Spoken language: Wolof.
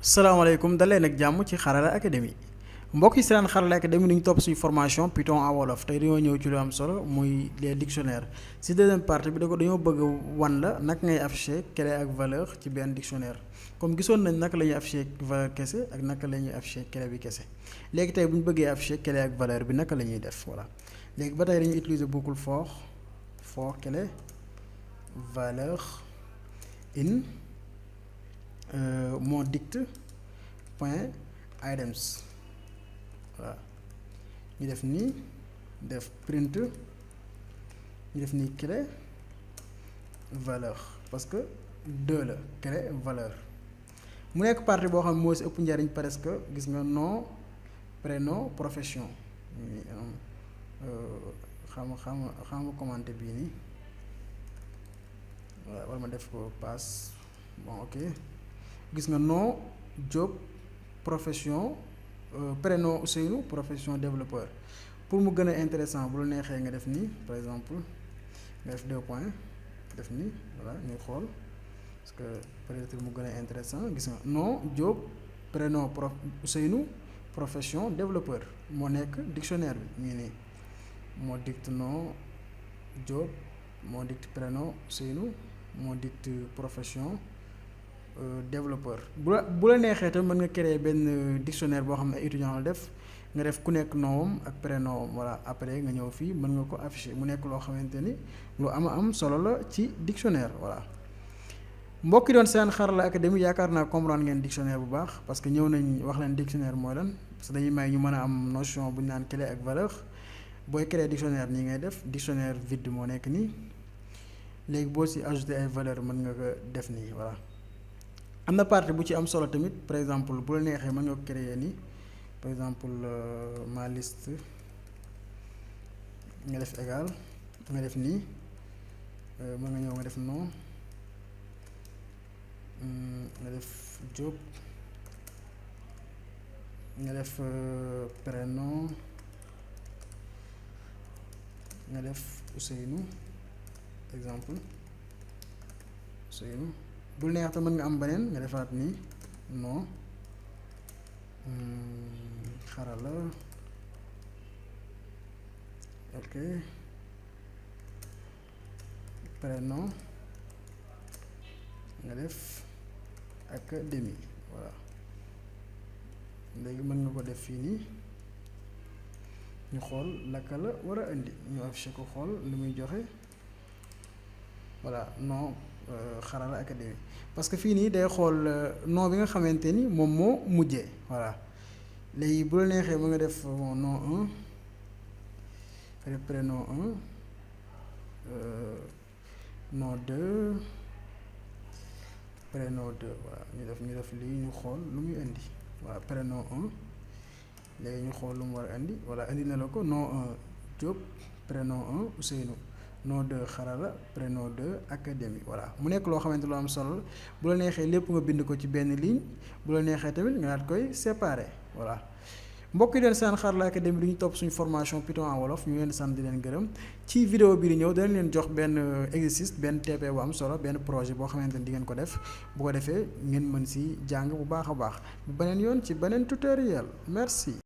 salaamaaleykum daleen ak jàmm ci Xarala Academy mbokk yi si daan Xarala Academy ñu topp suñu formation Python en wolof tey dañoo ñëw ci lu am solo muy les dictionnaires si deuxième partie bi dañoo bëgg wan la naka ngay afficher clé ak valeur ci benn dictionnaire comme gisoon nañ naka la ñuy afficher valeur kese ak naka la ñuy afficher clé bi kese léegi tey bu ñu bëggee afficher clé ak valeur bi naka la ñuy def voilà léegi ba tey dañuy utiliser boucle for clé valeur in mot dict point items voilà ñu def nii def print ñu def nii clé valeur parce que deux la clé valeur mu nekk partie boo xam ne moo si ëpp njariñ presque gis nga nom prénom profession xam commenté bii nii voilà wala ma def ko passe bon ok gis nga nom job profession prénom Ousseynou profession développeur pour mu gën a intéressant bu la neexee nga def nii par exemple nga def 2 points def nii voilà ñuy xool parce que peut-être mu gën a intéressant gis nga nom job prénom Ousseynou profession développeur moo nekk dictionnaire bi ñu ngi nii moo dicte nom job moo dicte prénom Ousseynou moo dicte profession développeur bu la neexee tamit mën nga créer benn dictionnaire boo xam ne ay étudiant la def nga def ku nekk noom ak prénom voilà après nga ñëw fii mën nga ko afficher mu nekk loo xamante ni lu am solo la ci dictionnaire voilà mbokki doon seen Xarala Academy yaakaar naa comprendre ngeen dictionnaire bu baax parce que ñëw nañ wax leen dictionnaire mooy lan parce que dañuy may ñu mën a am notion bu ñu naan clé ak valeur booy créer dictionnaire nii ngay def dictionnaire vide moo nekk nii léegi boo si ajouter ay valeur mën nga ko def nii voilà am na partie bu ci am solo tamit par exemple bu la neexee mën nga ko créer nii par exemple ma liste nga def égal nga def nii mën nga ñëw nga def nom nga def job nga def prénom nga def Ousseynou exemple Ousseynou bul neex te mën nga am beneen nga defaat nii non Xarala ok prénom nga def académie voilà léegi mën nga ko def fii nii ñu xool naka la war a indi ñu affiché ko xool lu muy joxe voilà non Xarala Academy parce que fii nii day xool nom bi nga xamante ni moom moo mujjee voilà léegi bu la neexee mën nga def nom 1 nga def prénom 1 nom 2 prénom 2 voilà ñu def lii ñu xool lu muy indi voilà prénom 1 léegi ñu xool lu mu war a indi voilà indi na la ko nom 1 Diop prénom 1 Ousseynou nom 2 Xarala prénom 2 académie voilà mu nekk loo xamante lu am solo bu la neexee lépp nga bind ko ci benn ligne bu la neexee tamit nga daat koy séparer voilà mbokk yi leen seen Xarala Académie du ñu topp suñu formation Python en wolof ñu leen sant di leen gërëm ci vidéo bi di ñëw danañ leen jox benn exercice benn TP bu am solo benn projet boo xamante ni di ngeen ko def bu ko defee ngeen mën si jàng bu baax a baax bu beneen yoon ci beneen tutoriel merci